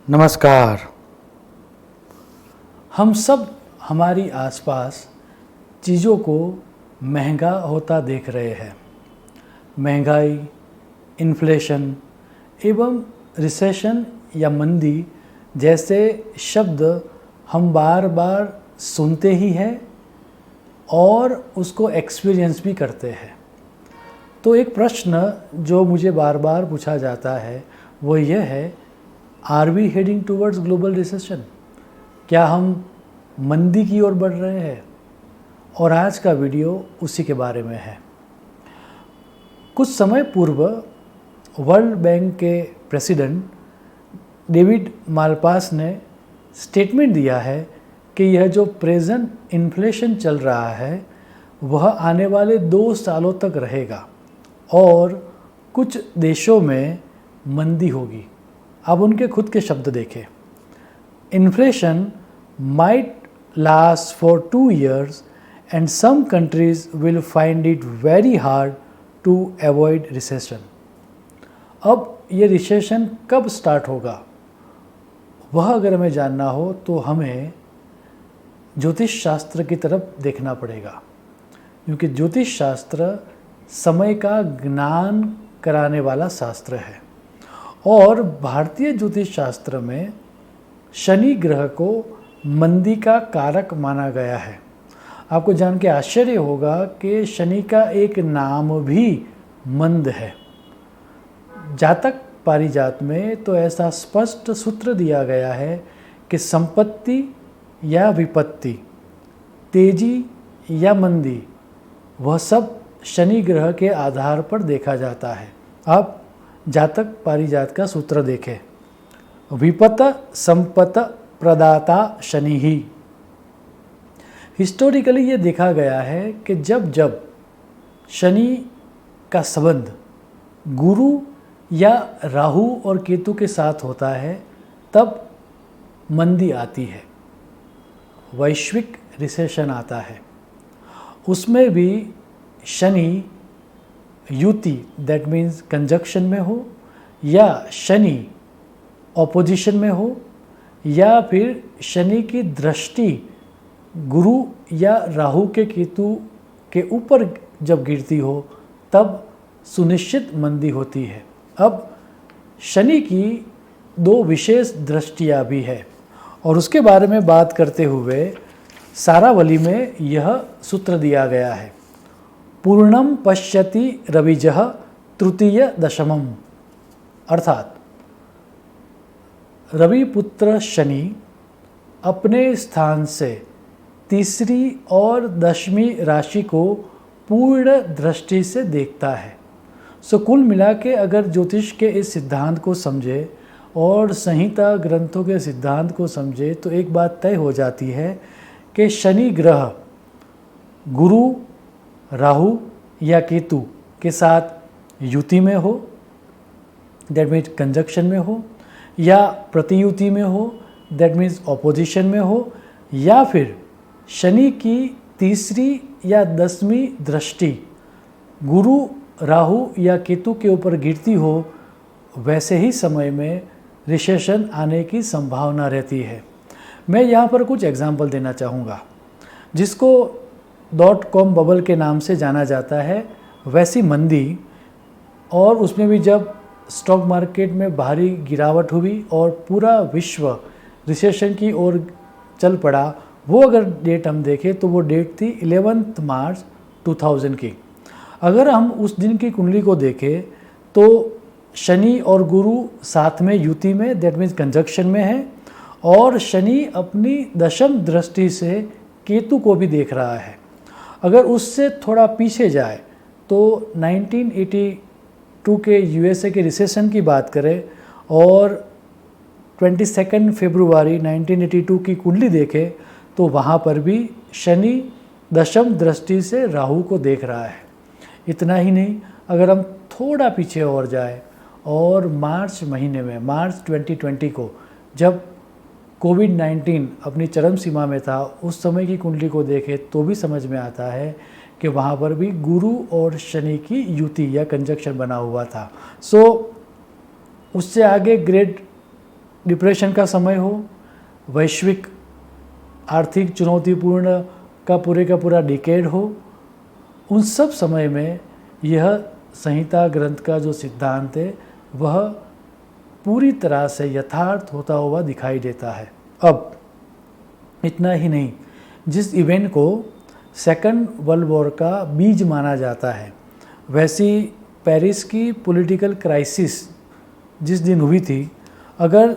नमस्कार। हम सब हमारी आसपास चीज़ों को महंगा होता देख रहे हैं। महंगाई, इन्फ्लेशन एवं रिसेशन या मंदी जैसे शब्द हम बार बार सुनते ही हैं और उसको एक्सपीरियंस भी करते हैं। तो एक प्रश्न जो मुझे बार बार पूछा जाता है वो यह है, are we heading towards global recession? क्या हम मंदी की ओर बढ़ रहे हैं? और आज का वीडियो उसी के बारे में है। कुछ समय पूर्व वर्ल्ड बैंक के प्रेसिडेंट डेविड मालपास ने स्टेटमेंट दिया है कि यह जो प्रेजेंट इन्फ्लेशन चल रहा है वह आने वाले 2 सालों तक रहेगा और कुछ देशों में मंदी होगी। अब उनके खुद के शब्द देखें, inflation might last for 2 years and some countries will find it very hard to avoid recession। अब ये रिसेशन कब स्टार्ट होगा वह अगर हमें जानना हो तो हमें ज्योतिष शास्त्र की तरफ देखना पड़ेगा, क्योंकि ज्योतिष शास्त्र समय का ज्ञान कराने वाला शास्त्र है और भारतीय ज्योतिष शास्त्र में शनि ग्रह को मंदी का कारक माना गया है। आपको जान के आश्चर्य होगा कि शनि का एक नाम भी मंद है। जातक पारिजात में तो ऐसा स्पष्ट सूत्र दिया गया है कि संपत्ति या विपत्ति, तेजी या मंदी, वह सब शनि ग्रह के आधार पर देखा जाता है। अब जातक पारिजात का सूत्र देखें, विपत संपत प्रदाता शनि ही। हिस्टोरिकली ये देखा गया है कि जब जब शनि का संबंध गुरु या राहु और केतु के साथ होता है तब मंदी आती है, वैश्विक रिसेशन आता है। उसमें भी शनि युति दैट मीन्स कंजक्शन में हो या शनि ऑपोजिशन में हो या फिर शनि की दृष्टि गुरु या राहु के केतु के ऊपर जब गिरती हो तब सुनिश्चित मंदी होती है। अब शनि की 2 विशेष दृष्टियाँ भी है और उसके बारे में बात करते हुए सारावली में यह सूत्र दिया गया है, पूर्णम पश्यति रविजः तृतीय दशमम। अर्थात रविपुत्र शनि अपने स्थान से तीसरी और 10वीं राशि को पूर्ण दृष्टि से देखता है। सो कुल मिला के अगर ज्योतिष के इस सिद्धांत को समझे और संहिता ग्रंथों के सिद्धांत को समझे तो एक बात तय हो जाती है कि शनि ग्रह गुरु, राहु या केतु के साथ युति में हो, दैट मीन्स कंजक्शन में हो, या प्रतियुति में हो, दैट मीन्स ऑपोजिशन में हो, या फिर शनि की तीसरी या 10वीं दृष्टि गुरु, राहु या केतु के ऊपर गिरती हो, वैसे ही समय में रिसेशन आने की संभावना रहती है। मैं यहाँ पर कुछ एग्जाम्पल देना चाहूँगा जिसको .com बबल के नाम से जाना जाता है। वैसी मंदी और उसमें भी जब स्टॉक मार्केट में भारी गिरावट हुई और पूरा विश्व रिसेशन की ओर चल पड़ा, वो अगर डेट हम देखें तो वो डेट थी 11 मार्च 2000 की। अगर हम उस दिन की कुंडली को देखें तो शनि और गुरु साथ में युति में, दैट मीन्स कंजक्शन में है, और शनि अपनी 10वीं दृष्टि से केतु को भी देख रहा है। अगर उससे थोड़ा पीछे जाए तो 1982 के यूएसए के रिसेशन की बात करें और 22 फरवरी 1982 की कुंडली देखें तो वहाँ पर भी शनि 10वीं दृष्टि से राहु को देख रहा है। इतना ही नहीं, अगर हम थोड़ा पीछे और जाए और मार्च महीने में, मार्च 2020 को, जब कोविड-19 अपनी चरम सीमा में था, उस समय की कुंडली को देखें तो भी समझ में आता है कि वहाँ पर भी गुरु और शनि की युति या कंजक्शन बना हुआ था। सो उससे आगे ग्रेट डिप्रेशन का समय हो, वैश्विक आर्थिक चुनौतीपूर्ण का पूरा डिकेड हो, उन सब समय में यह संहिता ग्रंथ का जो सिद्धांत है वह पूरी तरह से यथार्थ होता हुआ दिखाई देता है। अब इतना ही नहीं, जिस इवेंट को सेकंड वर्ल्ड वॉर का बीज माना जाता है, वैसी पेरिस की पॉलिटिकल क्राइसिस जिस दिन हुई थी, अगर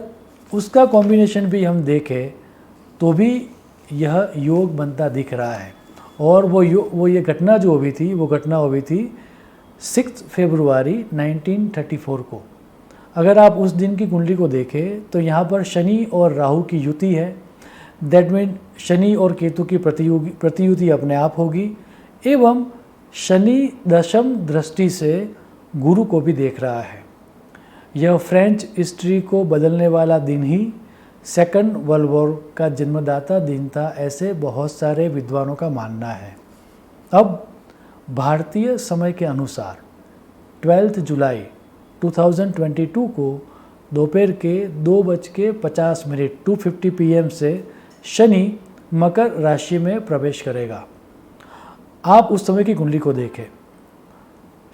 उसका कॉम्बिनेशन भी हम देखें तो भी यह योग बनता दिख रहा है। और वो ये घटना जो हुई थी, वो घटना हुई थी 6 फरवरी 1934 को। अगर आप उस दिन की कुंडली को देखें तो यहाँ पर शनि और राहु की युति है। दैट मीन शनि और केतु की प्रतियुति अपने आप होगी, एवं शनि दशम दृष्टि से गुरु को भी देख रहा है। यह फ्रेंच हिस्ट्री को बदलने वाला दिन ही सेकंड वर्ल्ड वॉर का जन्मदाता दिन था, ऐसे बहुत सारे विद्वानों का मानना है। अब भारतीय समय के अनुसार 12 जुलाई 2022 को दोपहर के 2:50 2:50 PM से शनि मकर राशि में प्रवेश करेगा। आप उस समय की कुंडली को देखें।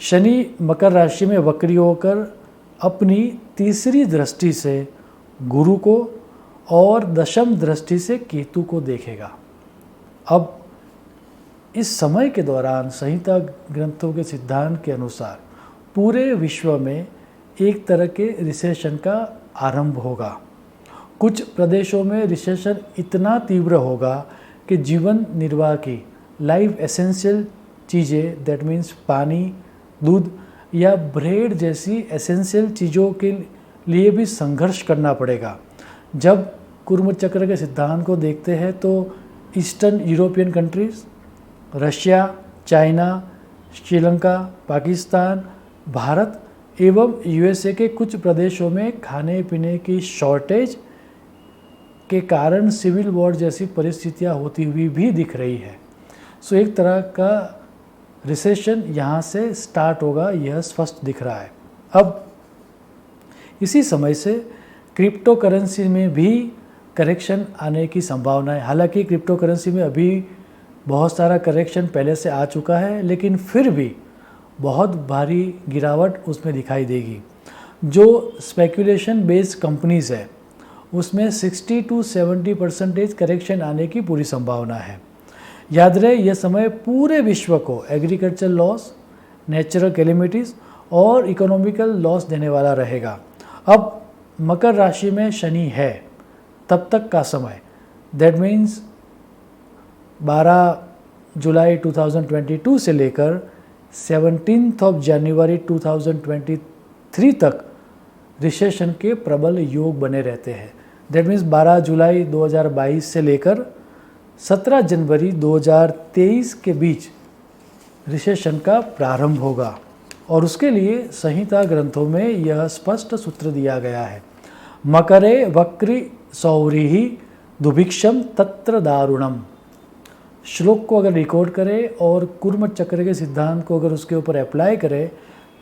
शनि मकर राशि में वक्री होकर अपनी तीसरी दृष्टि से गुरु को और दशम दृष्टि से केतु को देखेगा। अब इस समय के दौरान संहिता ग्रंथों के सिद्धांत के अनुसार पूरे विश्व में एक तरह के रिसेशन का आरंभ होगा। कुछ प्रदेशों में रिसेशन इतना तीव्र होगा कि जीवन निर्वाह की लाइफ एसेंशियल चीज़ें, दैट मीन्स पानी, दूध या ब्रेड जैसी एसेंशियल चीज़ों के लिए भी संघर्ष करना पड़ेगा। जब कुर्म चक्र के सिद्धांत को देखते हैं तो eastern European countries, Russia, China, Sri Lanka, Pakistan, Bharat एवं यूएसए के कुछ प्रदेशों में खाने पीने की शॉर्टेज के कारण सिविल वॉर जैसी परिस्थितियां होती हुई भी दिख रही है। सो एक तरह का रिसेशन यहाँ से स्टार्ट होगा, यह स्पष्ट दिख रहा है। अब इसी समय से क्रिप्टो करेंसी में भी करेक्शन आने की संभावना है। हालांकि क्रिप्टो करेंसी में अभी बहुत सारा करेक्शन पहले से आ चुका है, लेकिन फिर भी बहुत भारी गिरावट उसमें दिखाई देगी। जो स्पेकुलेशन बेस्ड कंपनीज है उसमें 60 to 70% करेक्शन आने की पूरी संभावना है। याद रहे, यह समय पूरे विश्व को एग्रीकल्चर लॉस, नेचुरल कैलेमिटीज़ और इकोनॉमिकल लॉस देने वाला रहेगा। अब मकर राशि में शनि है तब तक का समय, दैट मीन्स 12 जुलाई 2022 से लेकर 17 जनवरी 2023 तक रिसेशन के प्रबल योग बने रहते हैं। दैट मीन्स 12 जुलाई 2022 से लेकर 17 जनवरी 2023 के बीच रिसेशन का प्रारंभ होगा, और उसके लिए संहिता ग्रंथों में यह स्पष्ट सूत्र दिया गया है। मकरे वक्री सौरिहि दुभिक्षम तत्र दारुणम। श्लोक को अगर रिकॉर्ड करें और कुर्म चक्र के सिद्धांत को अगर उसके ऊपर अप्लाई करें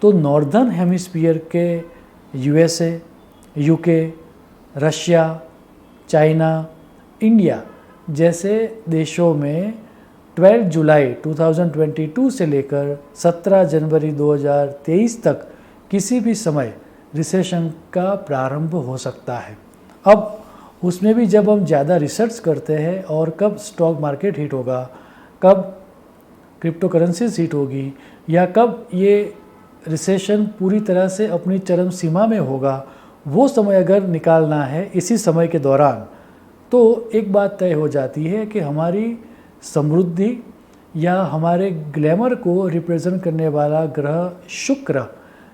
तो नॉर्दर्न हेमिस्फीयर के USA, UK, Russia, China, India जैसे देशों में 12 जुलाई 2022 से लेकर 17 जनवरी 2023 तक किसी भी समय रिसेशन का प्रारंभ हो सकता है। अब उसमें भी जब हम ज़्यादा रिसर्च करते हैं और कब स्टॉक मार्केट हिट होगा, कब क्रिप्टो करेंसीज हिट होगी, या कब ये रिसेशन पूरी तरह से अपनी चरम सीमा में होगा, वो समय अगर निकालना है इसी समय के दौरान, तो एक बात तय हो जाती है कि हमारी समृद्धि या हमारे ग्लैमर को रिप्रेजेंट करने वाला ग्रह शुक्र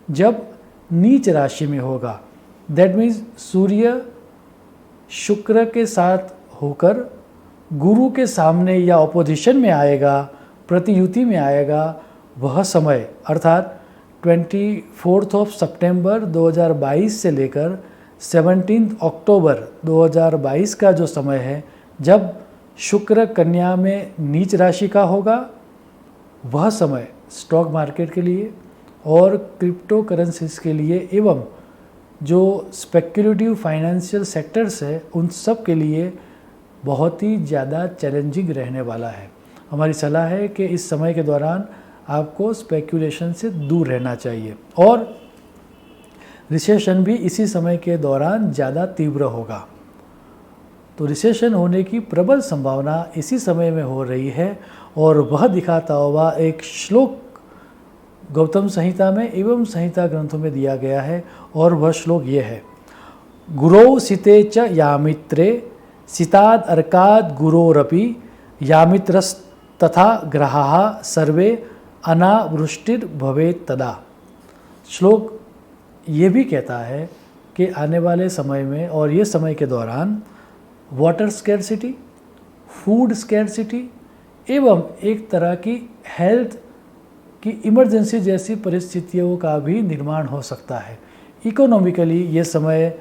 जब नीच राशि में होगा, दैट मीन्स सूर्य शुक्र के साथ होकर गुरु के सामने या ऑपोजिशन में आएगा, प्रतियुति में आएगा, वह समय अर्थात 24 सितंबर 2022 से लेकर 17 अक्टूबर 2022 का जो समय है, जब शुक्र कन्या में नीच राशि का होगा, वह समय स्टॉक मार्केट के लिए और क्रिप्टो करेंसीज के लिए एवं जो स्पेक्युलेटिव फाइनेंशियल सेक्टर्स है उन सब के लिए बहुत ही ज़्यादा चैलेंजिंग रहने वाला है। हमारी सलाह है कि इस समय के दौरान आपको स्पेक्युलेशन से दूर रहना चाहिए और रिसेशन भी इसी समय के दौरान ज़्यादा तीव्र होगा। तो रिसेशन होने की प्रबल संभावना इसी समय में हो रही है और वह दिखाता हुआ एक श्लोक गौतम संहिता में एवं संहिता ग्रंथों में दिया गया है और वह श्लोक ये है, गुरौ सिते च यामित्रे सिताद अर्काद गुरोरपि यामित्रस्तथा ग्रहाः सर्वे अनावृष्टिर भवेत् तदा। श्लोक ये भी कहता है कि आने वाले समय में और ये समय के दौरान वाटर स्कैरसिटी, फूड स्कैरसिटी एवं एक तरह की हेल्थ की इमरजेंसी जैसी परिस्थितियों का भी निर्माण हो सकता है। इकोनॉमिकली ये समय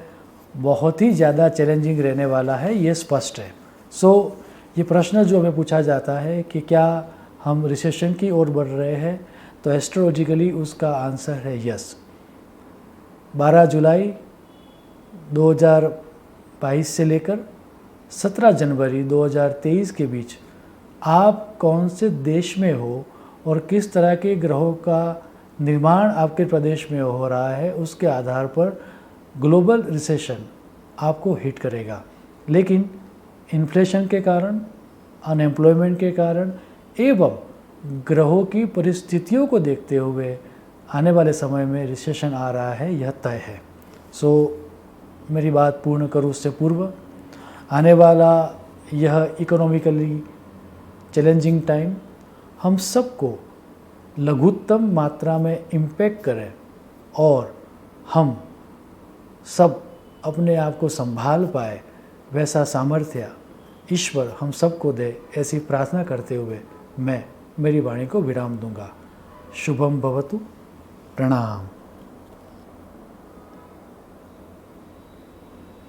बहुत ही ज़्यादा चैलेंजिंग रहने वाला है, ये स्पष्ट है। ये प्रश्न जो हमें पूछा जाता है कि क्या हम रिसेशन की ओर बढ़ रहे हैं, तो एस्ट्रोलॉजिकली उसका आंसर है यस। 12 जुलाई 2022 से लेकर 17 जनवरी 2023 के बीच आप कौन से देश में हो और किस तरह के ग्रहों का निर्माण आपके प्रदेश में हो रहा है, उसके आधार पर ग्लोबल रिसेशन आपको हिट करेगा। लेकिन इन्फ्लेशन के कारण, अनएम्प्लॉयमेंट के कारण एवं ग्रहों की परिस्थितियों को देखते हुए आने वाले समय में रिसेशन आ रहा है, यह तय है। मेरी बात पूर्ण करूँ उससे पूर्व, आने वाला यह इकोनॉमिकली चैलेंजिंग टाइम हम सबको लघुत्तम मात्रा में इम्पैक्ट करें और हम सब अपने आप को संभाल पाए वैसा सामर्थ्य ईश्वर हम सबको दे, ऐसी प्रार्थना करते हुए मैं मेरी वाणी को विराम दूंगा। शुभम भवतु। प्रणाम।